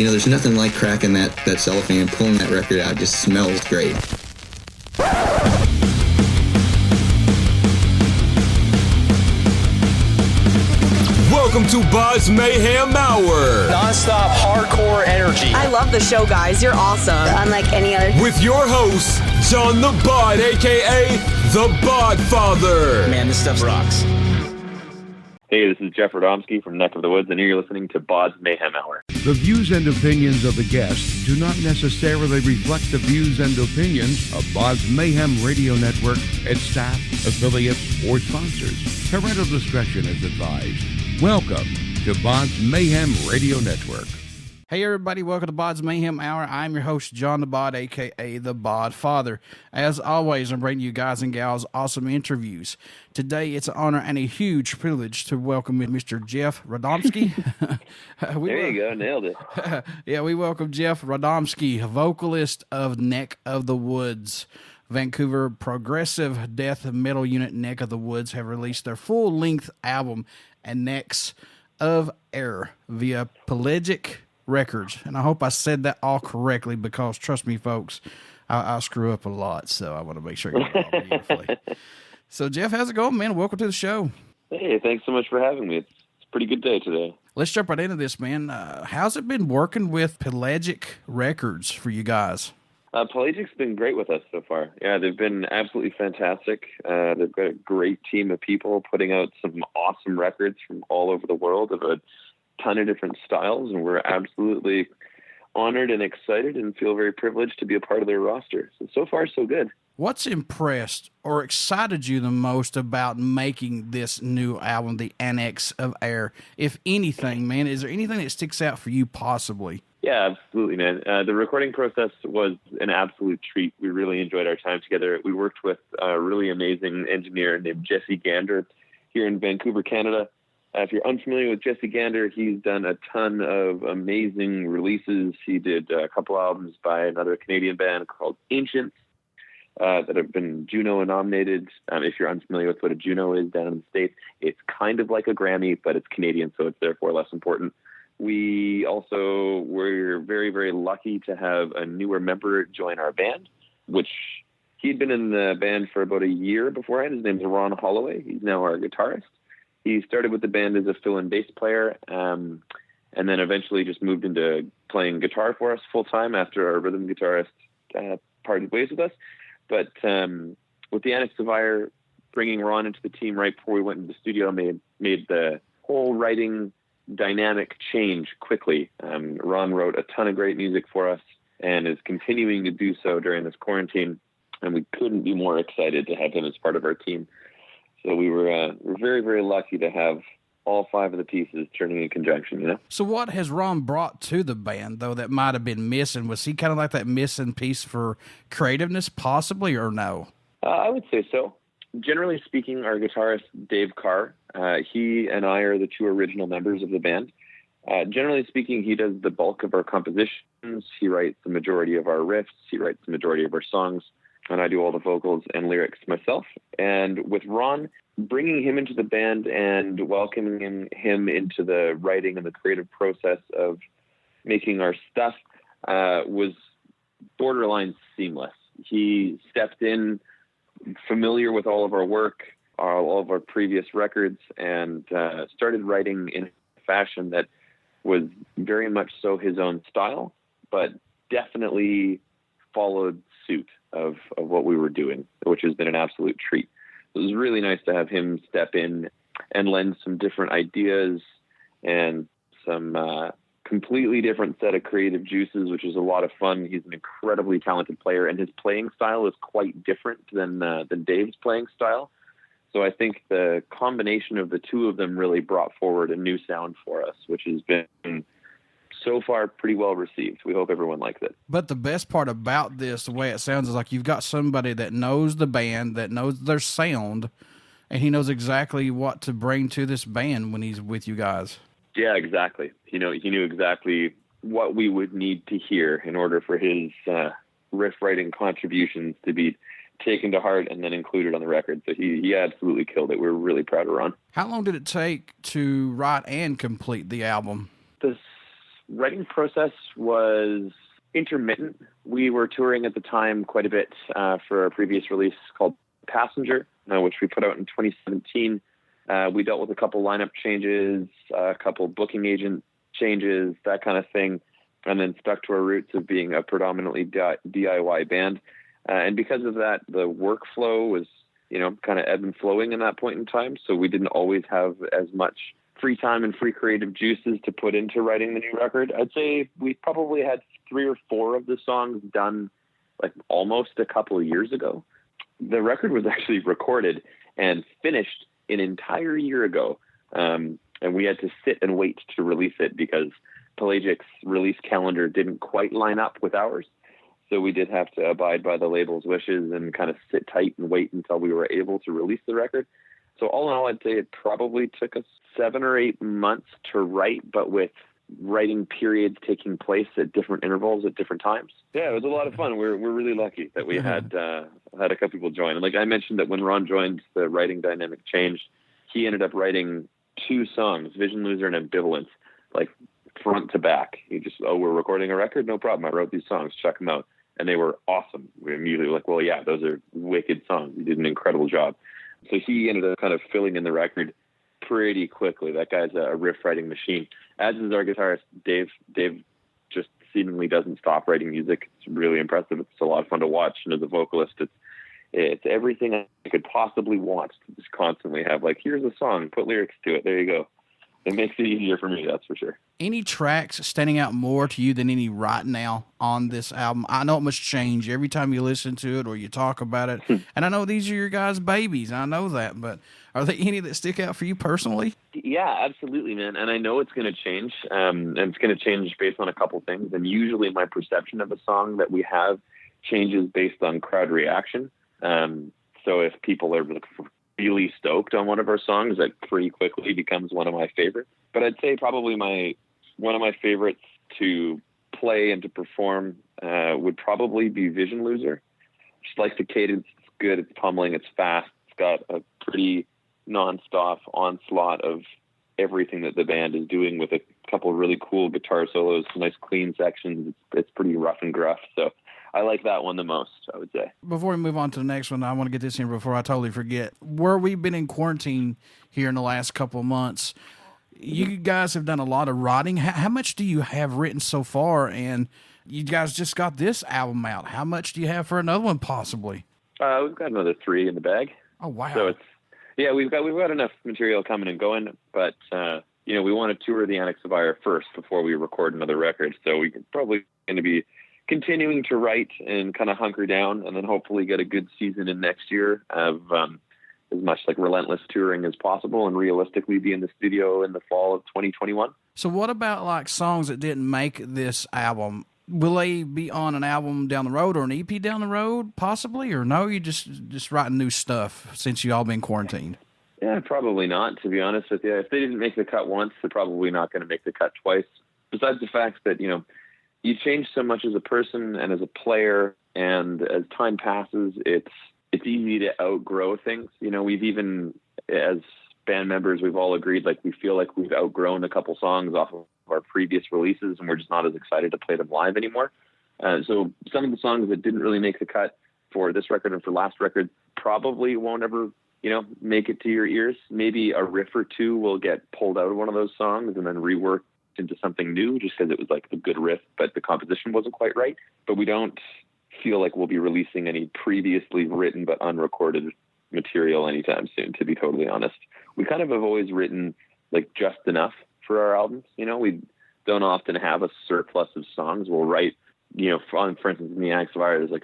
there's nothing like cracking that cellophane, pulling that record out. It just smells great. Welcome to BODS Mayhem Hour. Non-stop hardcore energy. I love the show, guys. You're awesome. Unlike any other. With your host, John the Bod, a.k.a. the Bod Father. Man, this stuff rocks. Hey, this is Jeff Radomsky from Neck of the Woods, and you're listening to BODS Mayhem Hour. The views and opinions of the guests do not necessarily reflect the views and opinions of BODS Mayhem Radio Network, its staff, affiliates, or sponsors. Parental discretion is advised. Welcome to BODS Mayhem Radio Network. Hey everybody, welcome to BODS Mayhem Hour. I'm your host, John the Bod, a.k.a. the Bod Father. As always, I'm bringing you guys and gals awesome interviews. Today, it's an honor and a huge privilege to welcome Mr. Jeff Radomsky. There you go, nailed it. Yeah, we welcome Jeff Radomsky, vocalist of Neck of the Woods. Vancouver progressive death metal unit Neck of the Woods have released their full-length album, Annex Of Ire, via Pelagic Records. And I hope I said that all correctly because, trust me, folks, I screw up a lot, so I want to make sure I get it all beautifully. So, Jeff, how's it going, man? Welcome to the show. Hey, thanks so much for having me. It's a pretty good day today. Let's jump right into this, man. How's it been working with Pelagic Records for you guys? Pelagic's been great with us so far. Yeah, they've been absolutely fantastic. They've got a great team of people putting out some awesome records from all over the world of a ton of different styles, and we're absolutely honored and excited and feel very privileged to be a part of their roster. So far, so good. What's impressed or excited you the most about making this new album, the Annex of Ire? If anything, man, is there anything that sticks out for you possibly? Yeah, absolutely, man. The recording process was an absolute treat. We really enjoyed our time together. We worked with a really amazing engineer named Jesse Gander here in Vancouver, Canada. If you're unfamiliar with Jesse Gander, he's done a ton of amazing releases. He did a couple albums by another Canadian band called Ancient that have been Juno nominated. If you're unfamiliar with what a Juno is down in the States, it's kind of like a Grammy, but it's Canadian, so it's therefore less important. We also were very, very lucky to have a newer member join our band, which he'd been in the band for about a year beforehand. His name is Ron Holloway. He's now our guitarist. He started with the band as a fill and bass player, and then eventually just moved into playing guitar for us full time after our rhythm guitarist parted ways with us. But with the Annex of Ire, bringing Ron into the team right before we went into the studio made the whole writing dynamic change quickly. Ron wrote a ton of great music for us and is continuing to do so during this quarantine, and we couldn't be more excited to have him as part of our team. So we're very, very lucky to have all five of the pieces turning in conjunction, you know? So what has Ron brought to the band, though, that might have been missing? Was he kind of like that missing piece for creativeness, possibly, or no? I would say so. Generally speaking, our guitarist, Dave Carr, he and I are the two original members of the band. Generally speaking, he does the bulk of our compositions. He writes the majority of our riffs. He writes the majority of our songs. And I do all the vocals and lyrics myself. And with Ron, bringing him into the band and welcoming him into the writing and the creative process of making our stuff was borderline seamless. He stepped in familiar with all of our work, all of our previous records, and started writing in a fashion that was very much so his own style, but definitely followed suit of what we were doing, which has been an absolute treat. It was really nice to have him step in and lend some different ideas and some completely different set of creative juices, which is a lot of fun. He's an incredibly talented player, and his playing style is quite different than Dave's playing style. So I think the combination of the two of them really brought forward a new sound for us, which has been so far pretty well received. We hope everyone likes it. But the best part about this, the way it sounds, is like you've got somebody that knows the band, that knows their sound, and he knows exactly what to bring to this band when he's with you guys. Yeah, exactly. He knew exactly what we would need to hear in order for his riff writing contributions to be taken to heart and then included on the record. So he absolutely killed it. We're really proud of Ron. How long did it take to write and complete the album? The writing process was intermittent. We were touring at the time quite a bit for our previous release called Passenger, which we put out in 2017. We dealt with a couple lineup changes, a couple booking agent changes, that kind of thing, and then stuck to our roots of being a predominantly DIY band. And because of that, the workflow was, kind of ebb and flowing in that point in time. So we didn't always have as much free time and free creative juices to put into writing the new record. I'd say we probably had 3 or 4 of the songs done like almost a couple of years ago. The record was actually recorded and finished an entire year ago. And we had to sit and wait to release it because Pelagic's release calendar didn't quite line up with ours. So we did have to abide by the label's wishes and kind of sit tight and wait until we were able to release the record. So all in all, I'd say it probably took us 7 or 8 months to write, but with writing periods taking place at different intervals at different times. Yeah, it was a lot of fun. We're really lucky that we had a couple people join. And like I mentioned, that when Ron joined, the writing dynamic changed. He ended up writing 2 songs, Vision Loser and Ambivalence, like front to back. He just, we're recording a record? No problem. I wrote these songs. Check them out. And they were awesome. We immediately were like, well, yeah, those are wicked songs. You did an incredible job. So he ended up kind of filling in the record pretty quickly. That guy's a riff writing machine, as is our guitarist, Dave. Dave just seemingly doesn't stop writing music. It's really impressive. It's a lot of fun to watch. And as a vocalist, it's everything I could possibly want to just constantly have. Like, here's a song, put lyrics to it. There you go. It makes it easier for me, that's for sure. Any tracks standing out more to you than any right now on this album? I know it must change every time you listen to it or you talk about it. And I know these are your guys' babies. I know that. But are there any that stick out for you personally? Yeah, absolutely, man. And I know it's going to change. And it's going to change based on a couple things. And usually my perception of a song that we have changes based on crowd reaction. So if people are really stoked on one of our songs, that pretty quickly becomes one of my favorites. But I'd say probably one of my favorites to play and to perform would probably be Vision Loser. Just like the cadence, it's good, it's pummeling, it's fast, it's got a pretty nonstop onslaught of everything that the band is doing with a couple of really cool guitar solos, nice clean sections. It's pretty rough and gruff. So I like that one the most, I would say. Before we move on to the next one, I want to get this in before I totally forget. Where we've been in quarantine here in the last couple of months, you guys have done a lot of writing. How much do you have written so far? And you guys just got this album out. How much do you have for another one, possibly? We've got another 3 in the bag. Oh, wow. So we've got enough material coming and going, but we want to tour the Annex Of Ire first before we record another record. So we're probably going to be continuing to write and kind of hunker down, and then hopefully get a good season in next year of as much like relentless touring as possible, and realistically be in the studio in the fall of 2021. So what about like songs that didn't make this album? Will they be on an album down the road or an EP down the road, possibly? Or no, you just writing new stuff since you all been quarantined? Yeah, probably not, to be honest with you. If they didn't make the cut once, they're probably not going to make the cut twice. Besides the fact that, you change so much as a person and as a player, and as time passes, it's easy to outgrow things. We've even, as band members, we've all agreed, like, we feel like we've outgrown a couple songs off of our previous releases, and we're just not as excited to play them live anymore. So some of the songs that didn't really make the cut for this record and for last record probably won't ever, make it to your ears. Maybe a riff or two will get pulled out of one of those songs and then reworked into something new, just because it was like a good riff, but the composition wasn't quite right. But we don't feel like we'll be releasing any previously written but unrecorded material anytime soon, to be totally honest. We kind of have always written like just enough for our albums. We don't often have a surplus of songs. We'll write, for instance, in the Annex Of Ire, there's like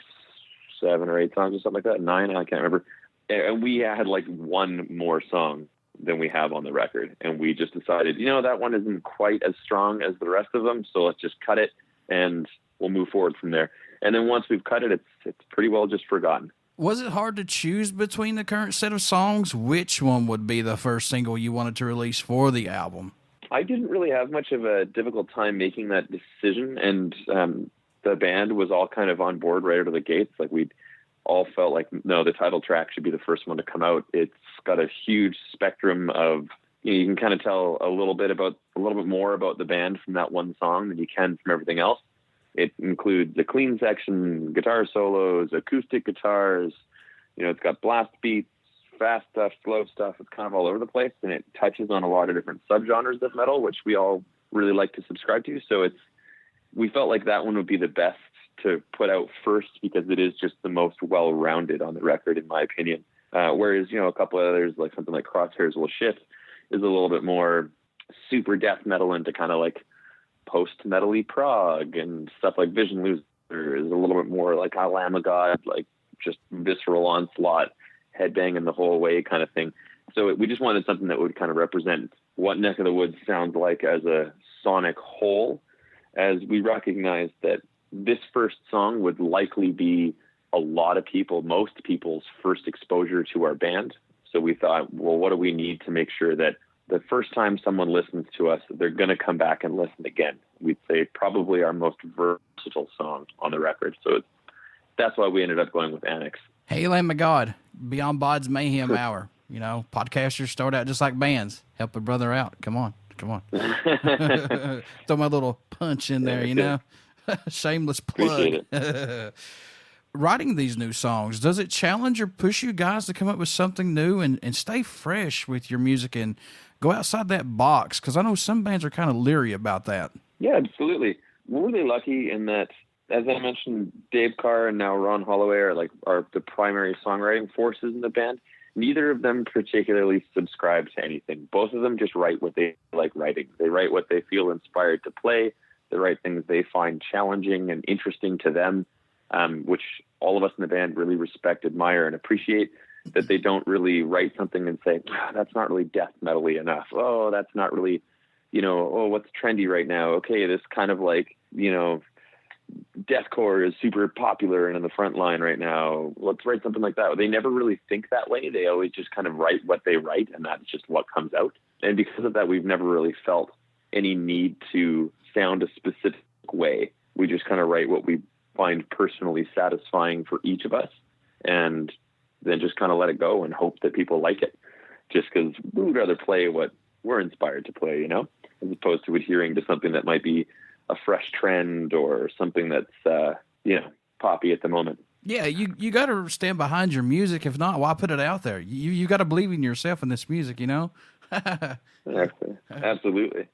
7 or 8 songs or something like that, 9, I can't remember. And we had like 1 more song than we have on the record. And we just decided, that one isn't quite as strong as the rest of them, so let's just cut it and we'll move forward from there. And then once we've cut it, it's pretty well just forgotten. Was it hard to choose between the current set of songs? Which one would be the first single you wanted to release for the album? I didn't really have much of a difficult time making that decision. And the band was all kind of on board right out of the gates. Like, we'd all felt like, no, the title track should be the first one to come out. It's got a huge spectrum of, you can kind of tell a little bit more about the band from that one song than you can from everything else. It includes a clean section, guitar solos, acoustic guitars. It's got blast beats, fast stuff, slow stuff. It's kind of all over the place, and it touches on a lot of different subgenres of metal, which we all really like to subscribe to. So we felt like that one would be the best to put out first because it is just the most well-rounded on the record, in my opinion. Whereas, a couple of others, like something like Crosshairs Will Shift, is a little bit more super death metal into kind of like post-metal-y prog, and stuff like Vision Loser is a little bit more like I Lamb of God, like just visceral onslaught, headbanging the whole way kind of thing. So we just wanted something that would kind of represent what Neck of the Woods sounds like as a sonic whole, as we recognize that this first song would likely be a lot of most people's first exposure to our band. So we thought, well, what do we need to make sure that the first time someone listens to us, they're going to come back and listen again? We'd say probably our most versatile song on the record. So that's why we ended up going with Annex. Hey, Lamb of God, beyond BODS Mayhem Hour. Podcasters start out just like bands. Help a brother out. Come on. Throw my little punch in there, Shameless plug. Writing these new songs, does it challenge or push you guys to come up with something new and stay fresh with your music and go outside that box? Because I know some bands are kind of leery about that. Yeah, absolutely. We're really lucky in that, as I mentioned, Dave Carr and now Ron Holloway are the primary songwriting forces in the band. Neither of them particularly subscribe to anything. Both of them just write what they like writing. They write what they feel inspired to play. They write things they find challenging and interesting to them, which all of us in the band really respect, admire, and appreciate. That they don't really write something and say, that's not really death metal-y enough. Oh, that's not really, what's trendy right now? Okay, this kind of like, deathcore is super popular and in the front line right now. Let's write something like that. They never really think that way. They always just kind of write what they write, and that's just what comes out. And because of that, we've never really felt any need to sound a specific way. We just kind of write what we find personally satisfying for each of us, and then just kind of let it go and hope that people like it, just because we would rather play what we're inspired to play, as opposed to adhering to something that might be a fresh trend or something that's, poppy at the moment. Yeah, you got to stand behind your music. If not, why put it out there? You got to believe in yourself in this music, Absolutely.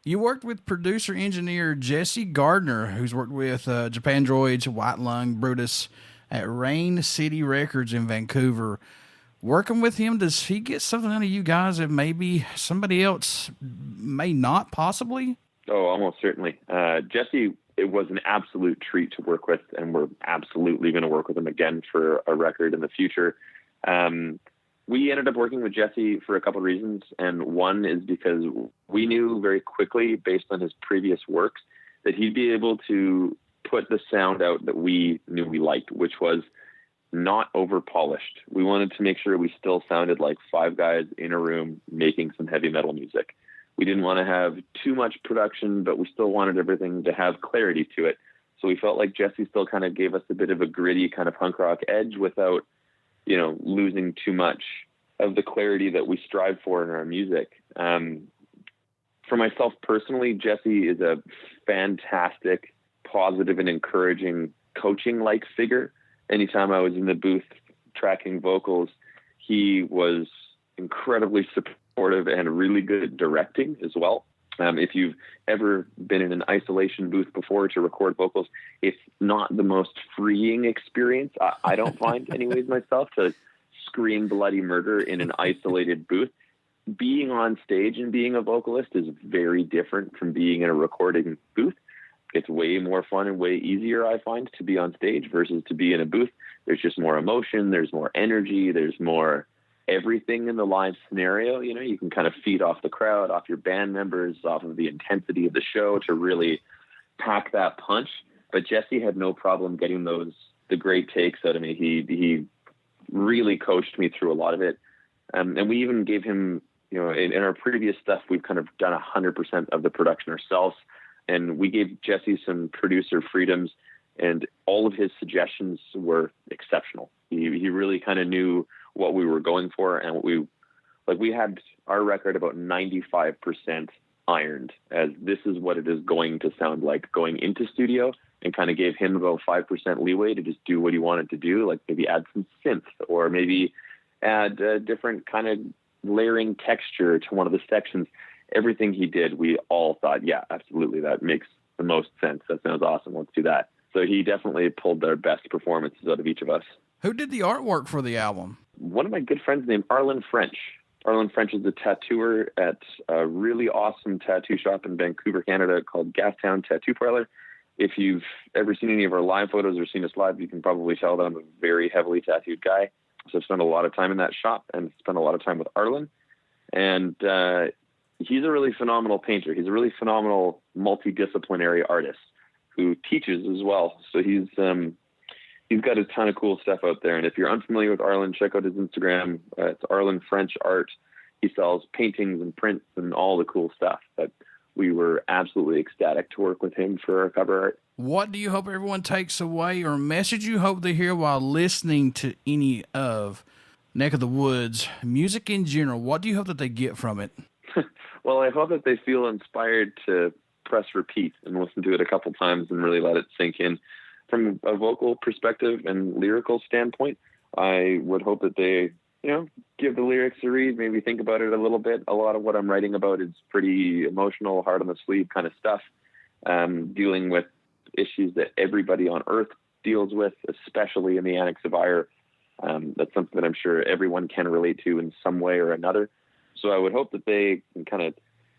You worked with producer-engineer Jesse Gardner, who's worked with Japan Droids, White Lung, Brutus at Rain City Records in Vancouver. Working with him, does he get something out of you guys that maybe somebody else may not possibly? Oh, almost certainly. Jesse, it was an absolute treat to work with, and we're absolutely going to work with him again for a record in the future. We ended up working with Jesse for a couple of reasons, and one is because we knew very quickly, based on his previous works, that he'd be able to put the sound out that we knew we liked, which was not over-polished. We wanted to make sure we still sounded like five guys in a room making some heavy metal music. We didn't want to have too much production, but we still wanted everything to have clarity to it. So we felt like Jesse still kind of gave us a bit of a gritty kind of punk rock edge without, losing too much of the clarity that we strive for in our music. For myself personally, Jesse is a fantastic, positive, and encouraging coaching-like figure. Anytime I was in the booth tracking vocals, he was incredibly supportive and really good at directing as well. If you've ever been in an isolation booth before to record vocals, it's not the most freeing experience. I don't find anyways myself to scream bloody murder in an isolated booth. Being on stage and being a vocalist is very different from being in a recording booth. It's way more fun and way easier, I find, to be on stage versus to be in a booth. There's just more emotion. There's more energy. There's more everything in the live scenario. You can kind of feed off the crowd, off your band members, off of the intensity of the show to really pack that punch. But Jesse had no problem getting the great takes out of me. He really coached me through a lot of it. And we even gave him, in our previous stuff, we've kind of done 100% of the production ourselves. And we gave Jesse some producer freedoms, and all of his suggestions were exceptional. He really kind of knew what we were going for and what we Like, we had our record about 95% ironed, as this is what it is going to sound like going into studio, and kind of gave him about 5% leeway to just do what he wanted to do, like maybe add some synth or maybe add a different kind of layering texture to one of the sections. Everything he did, we all thought, yeah, absolutely, that makes the most sense. That sounds awesome. Let's do that. So he definitely pulled their best performances out of each of us. Who did the artwork for the album? One of my good friends named Arlen French. Arlen French is a tattooer at a really awesome tattoo shop in Vancouver, Canada called Gastown Tattoo Parlor. If you've ever seen any of our live photos or seen us live, you can probably tell that I'm a very heavily tattooed guy. So I've spent a lot of time in that shop and spent a lot of time with Arlen. And he's a really phenomenal painter. He's a really phenomenal multidisciplinary artist who teaches as well. So he's got a ton of cool stuff out there. And if you're unfamiliar with Arlen, check out his Instagram. It's Arlen French Art. He sells paintings and prints and all the cool stuff. But we were absolutely ecstatic to work with him for our cover art. What do you hope everyone takes away, or a message you hope to hear while listening to any of Neck of the Woods music in general? What do you hope that they get from it? Well, I hope that they feel inspired to press repeat and listen to it a couple times and really let it sink in. From a vocal perspective and lyrical standpoint, I would hope that they, give the lyrics a read, maybe think about it a little bit. A lot of what I'm writing about is pretty emotional, hard on the sleeve kind of stuff, dealing with issues that everybody on Earth deals with, especially in the Annex of Ire. That's something that I'm sure everyone can relate to in some way or another. So I would hope that they can kind of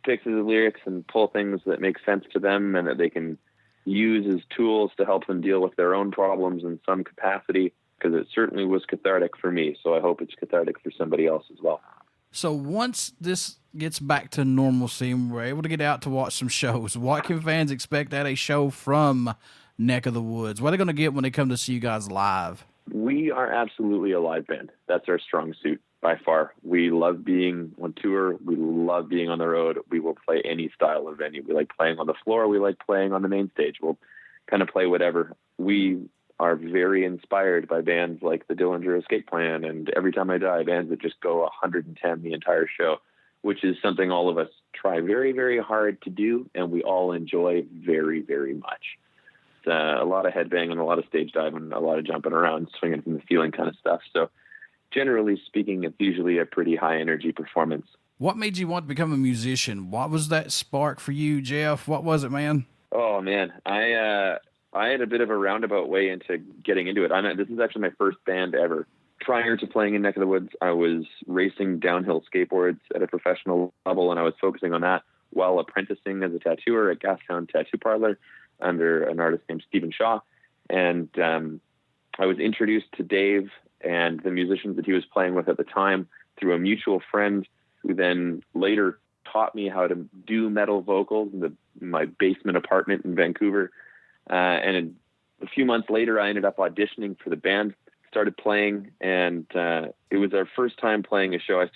pick through the lyrics and pull things that make sense to them, and that they can use as tools to help them deal with their own problems in some capacity, because it certainly was cathartic for me. So I hope it's cathartic for somebody else as well. So once this gets back to normalcy and we're able to get out to watch some shows, what can fans expect at a show from Neck of the Woods? What are they going to get when they come to see you guys live? We are absolutely a live band. That's our strong suit by far. We love being on tour. We love being on the road. We will play any style of venue. We like playing on the floor. We like playing on the main stage. We'll kind of play whatever. We are very inspired by bands like the Dillinger Escape Plan and Every Time I Die, bands that just go 110 the entire show, which is something all of us try very, very hard to do, and we all enjoy very, very much. It's a lot of headbanging, a lot of stage diving, a lot of jumping around, swinging from the ceiling kind of stuff. So generally speaking, it's usually a pretty high energy performance. What made you want to become a musician? What was that spark for you, Jeff? What was it, man? Oh man, I had a bit of a roundabout way into getting into it. This is actually my first band ever. Prior to playing in Neck of the Woods, I was racing downhill skateboards at a professional level, and I was focusing on that while apprenticing as a tattooer at Gastown Tattoo Parlor under an artist named Stephen Shaw. And I was introduced to Dave and the musicians that he was playing with at the time through a mutual friend, who then later taught me how to do metal vocals in my basement apartment in Vancouver. And a few months later, I ended up auditioning for the band, started playing, and it was our first time playing a show. I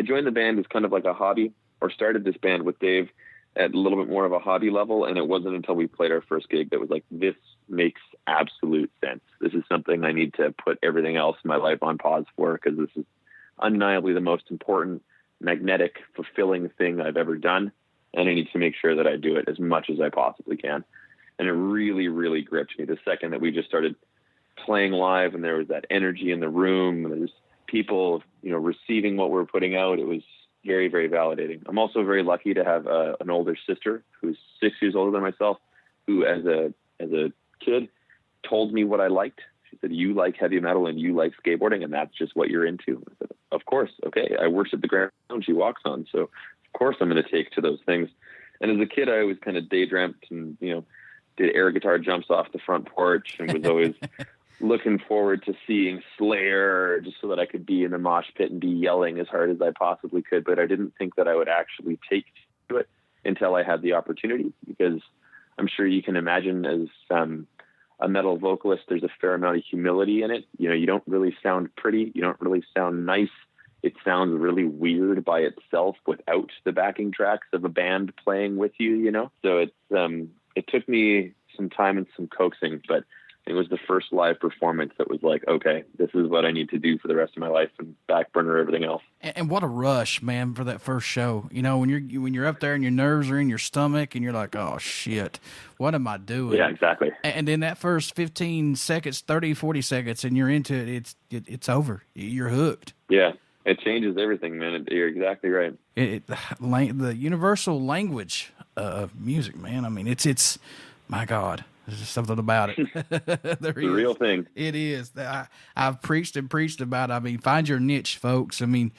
joined the band as kind of like a hobby, or started this band with Dave at a little bit more of a hobby level, and it wasn't until we played our first gig that was like, this makes absolute sense. This is something I need to put everything else in my life on pause for, because this is undeniably the most important, magnetic, fulfilling thing I've ever done, and I need to make sure that I do it as much as I possibly can. And it really, really gripped me the second that we just started playing live, and there was that energy in the room, and there's people, receiving what we're putting out. It was very, very validating. I'm also very lucky to have an older sister who's 6 years older than myself, who as a kid told me what I liked. She said, "You like heavy metal and you like skateboarding, and that's just what you're into." I said, "Of course. Okay. I worship the ground she walks on. So of course I'm going to take to those things." And as a kid, I always kind of day dreamt and, did air guitar jumps off the front porch, and was always looking forward to seeing Slayer, just so that I could be in the mosh pit and be yelling as hard as I possibly could. But I didn't think that I would actually take to it until I had the opportunity, because I'm sure you can imagine, as a metal vocalist, there's a fair amount of humility in it. You don't really sound pretty. You don't really sound nice. It sounds really weird by itself without the backing tracks of a band playing with you, So it took me some time and some coaxing, but It was the first live performance that was like, okay, this is what I need to do for the rest of my life, and back burner everything else. And what a rush, man, for that first show. You know, when you're up there and your nerves are in your stomach and you're like, oh shit, what am I doing? Yeah, exactly. And then that first 15 seconds, 30, 40 seconds, and you're into it, it's over. You're hooked. Yeah, it changes everything, man. You're exactly right. The universal language of music, man. I mean, it's my God. There's just something about it. The real thing. It is. I've preached and preached about it. I mean, find your niche, folks. I mean,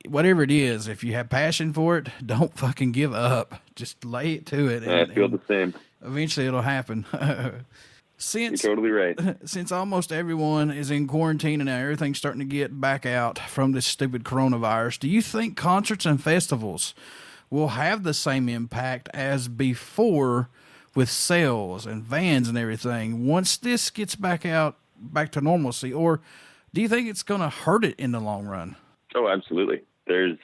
whatever it is, if you have passion for it, don't fucking give up. Just lay it to it. I feel the same. Eventually it'll happen. You're totally right. Since almost everyone is in quarantine and now everything's starting to get back out from this stupid coronavirus, do you think concerts and festivals will have the same impact as before with sales and vans and everything once this gets back to normalcy? Or do you think it's going to hurt it in the long run? Oh, absolutely. There's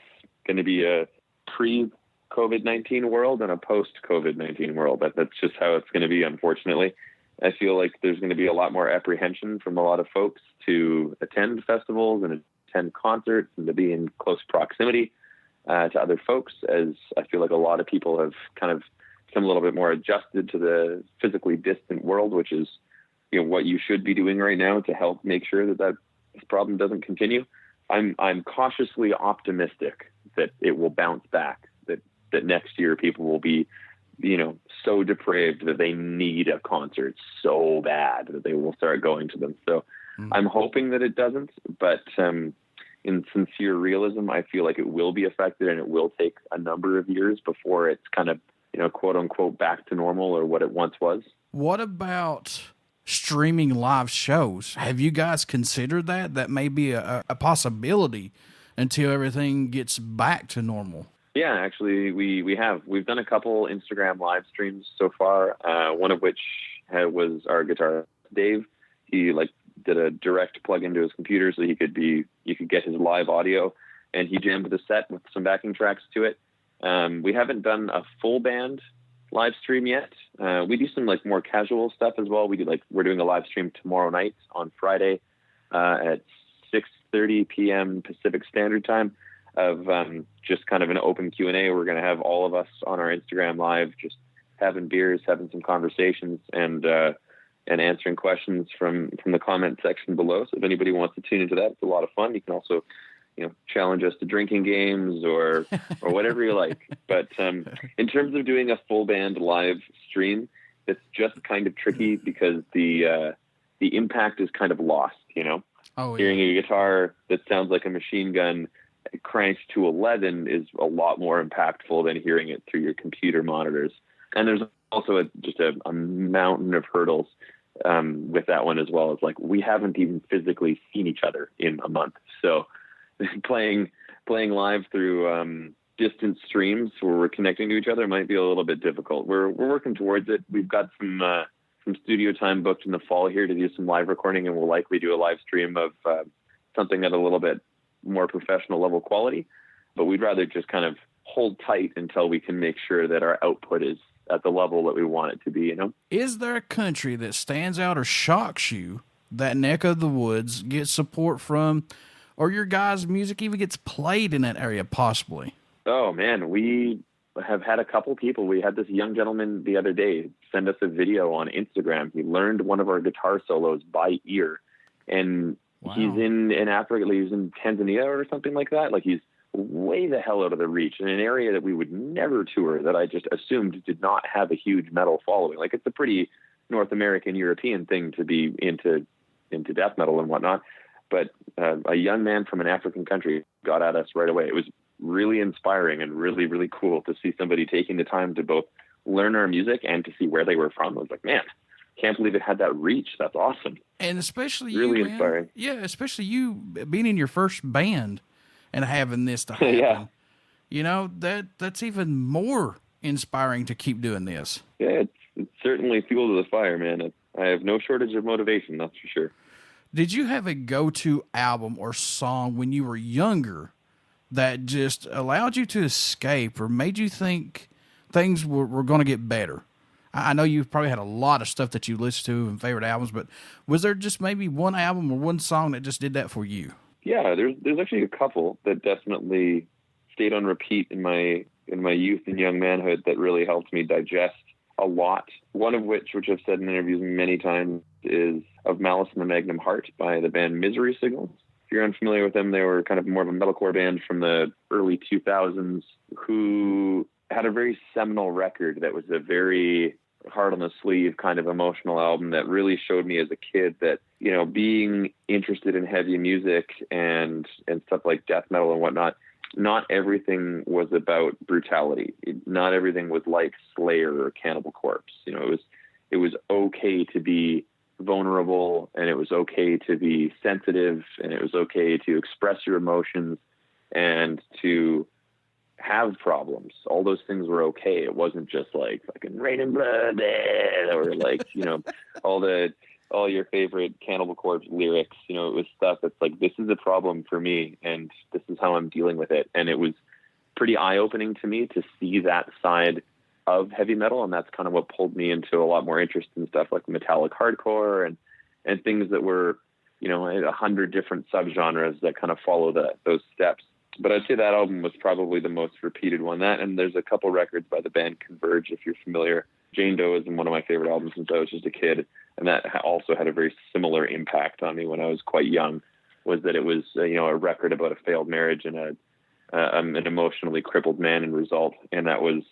going to be a pre-COVID-19 world and a post-COVID-19 world. That's just how it's going to be, unfortunately. I feel like there's going to be a lot more apprehension from a lot of folks to attend festivals and attend concerts and to be in close proximity to other folks, as I feel like a lot of people have kind of become a little bit more adjusted to the physically distant world, which is, you know, what you should be doing right now to help make sure that this problem doesn't continue. I'm cautiously optimistic that it will bounce back, that next year people will be, you know, so depraved that they need a concert so bad that they will start going to them. So I'm hoping that it doesn't, but in sincere realism, I feel like it will be affected, and it will take a number of years before it's kind of, you know, quote unquote, back to normal or what it once was. What about streaming live shows? Have you guys considered that? That may be a possibility until everything gets back to normal. Yeah, actually, we have. We've done a couple Instagram live streams so far, one of which was our guitarist, Dave. He did a direct plug into his computer so you could get his live audio, and he jammed the set with some backing tracks to it. We haven't done a full band live stream yet. We do some more casual stuff as well. We're doing a live stream tomorrow night on Friday at 6:30 p.m. Pacific Standard Time of just kind of an open Q&A. We're going to have all of us on our Instagram live, just having beers, having some conversations, and answering questions from the comment section below. So if anybody wants to tune into that, it's a lot of fun. You can also, you know, challenge us to drinking games or whatever you like. But in terms of doing a full band live stream, it's just kind of tricky because the impact is kind of lost, you know. Oh, yeah. Hearing a guitar that sounds like a machine gun cranked to 11 is a lot more impactful than hearing it through your computer monitors. And there's also just a mountain of hurdles with that one as well. It's like we haven't even physically seen each other in a month. So playing live through distant streams where we're connecting to each other might be a little bit difficult. We're working towards it. We've got some studio time booked in the fall here to do some live recording, and we'll likely do a live stream of something at a little bit more professional level quality. But we'd rather just kind of hold tight until we can make sure that our output is at the level that we want it to be, you know? Is there a country that stands out or shocks you that neck of the woods gets support from, or your guys' music even gets played in that area possibly? Oh man, we have had a couple people. We had this young gentleman the other day send us a video on Instagram. He learned one of our guitar solos by ear, and wow. He's in Africa. He's in Tanzania or something like that. He's way the hell out of the reach in an area that we would never tour, that I just assumed did not have a huge metal following. It's a pretty North American, European thing to be into death metal and whatnot. But a young man from an African country got at us right away. It was really inspiring and really, really cool to see somebody taking the time to both learn our music and to see where they were from. I was like, man, can't believe it had that reach. That's awesome. And especially really you, inspiring. Man. Yeah, especially you being in your first band and having this to happen. Yeah. You know, that's even more inspiring to keep doing this. Yeah, it's certainly fuel to the fire, man. I have no shortage of motivation, that's for sure. Did you have a go-to album or song when you were younger that just allowed you to escape or made you think things were going to get better? I know you've probably had a lot of stuff that you listen to and favorite albums, but was there just maybe one album or one song that just did that for you? Yeah, there's actually a couple that definitely stayed on repeat in my youth and young manhood that really helped me digest a lot. One of which I've said in interviews many times, is Of Malice in the Magnum Heart by the band Misery Signals. If you're unfamiliar with them, they were kind of more of a metalcore band from the early 2000s who had a very seminal record that was a very hard on the sleeve kind of emotional album that really showed me as a kid that, you know, being interested in heavy music and stuff like death metal and whatnot, not everything was about brutality. Not everything was like Slayer or Cannibal Corpse. You know, it was okay to be vulnerable, and it was okay to be sensitive, and it was okay to express your emotions and to have problems. All those things were okay. It wasn't just like fucking Rain and Blood or like, you know, all your favorite Cannibal Corpse lyrics. You know, it was stuff that's like, this is a problem for me and this is how I'm dealing with it. And it was pretty eye-opening to me to see that side of heavy metal, and that's kind of what pulled me into a lot more interest in stuff like metallic hardcore and things that were, you know, 100 different subgenres that kind of follow those steps. But I'd say that album was probably the most repeated one. That, and there's a couple records by the band Converge, if you're familiar. Jane Doe is one of my favorite albums since I was just a kid, and that also had a very similar impact on me when I was quite young. Was that it was you know, a record about a failed marriage and an emotionally crippled man in result, and that was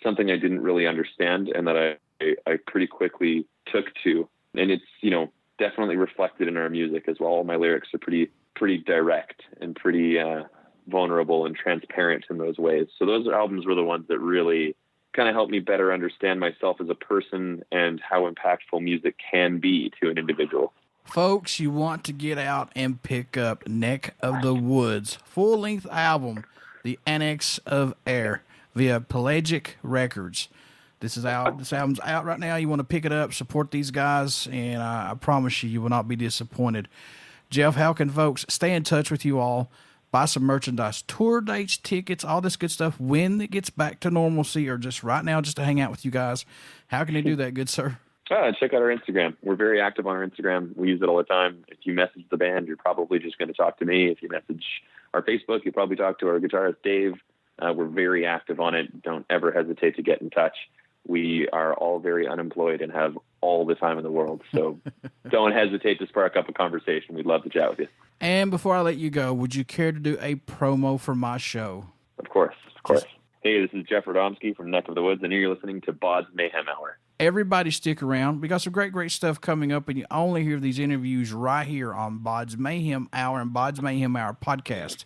something I didn't really understand, and that I pretty quickly took to, and it's, you know, definitely reflected in our music as well. All my lyrics are pretty direct and pretty vulnerable and transparent in those ways. So those albums were the ones that really kind of helped me better understand myself as a person and how impactful music can be to an individual. Folks, you want to get out and pick up Neck of the Woods full-length album, The Annex of Ire, via Pelagic Records. This is out. This album's out right now. You want to pick it up, support these guys, and I promise you will not be disappointed. Jeff, how can folks stay in touch with you all, buy some merchandise, tour dates, tickets, all this good stuff when it gets back to normalcy, or just right now just to hang out with you guys? How can they do that, good sir? Check out our Instagram. We're very active on our Instagram. We use it all the time. If you message the band, you're probably just going to talk to me. If you message our Facebook, you'll probably talk to our guitarist, Dave. We're very active on it. Don't ever hesitate to get in touch. We are all very unemployed and have all the time in the world. So don't hesitate to spark up a conversation. We'd love to chat with you. And before I let you go, would you care to do a promo for my show? Of course. Hey, this is Jeff Radomsky from Neck of the Woods, and you're listening to BODS Mayhem Hour. Everybody stick around. We got some great stuff coming up, and you only hear these interviews right here on BODS Mayhem Hour and BODS Mayhem Hour podcast.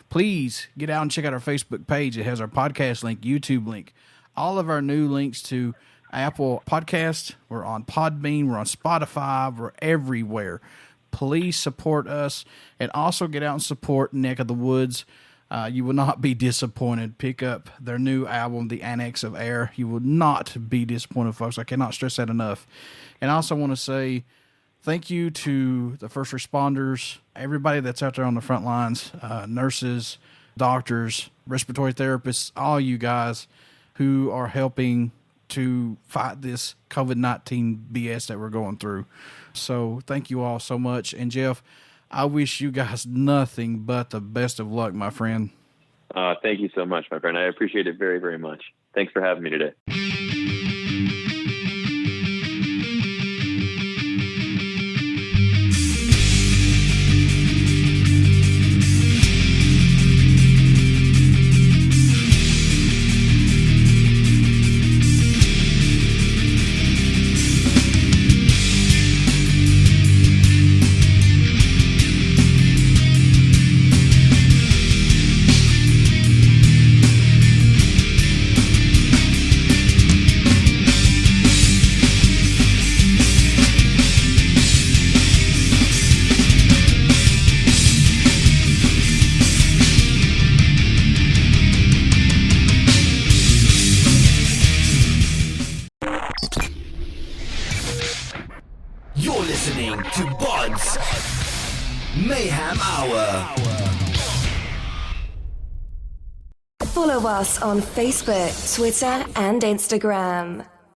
Please get out and check out our Facebook page. It has our podcast link, YouTube link, all of our new links to Apple Podcasts. We're on Podbean. We're on Spotify. We're everywhere. Please support us, and also get out and support Neck of the Woods. You will not be disappointed. Pick up their new album, The Annex of Ire. You will not be disappointed, folks. I cannot stress that enough. And I also want to say thank you to the first responders, everybody that's out there on the front lines, nurses, doctors, respiratory therapists, all you guys who are helping to fight this COVID-19 BS that we're going through. So thank you all so much. And Jeff, I wish you guys nothing but the best of luck, my friend. Thank you so much, my friend. I appreciate it very, very much. Thanks for having me today. You're listening to BODS Mayhem Hour. Follow us on Facebook, Twitter, and Instagram.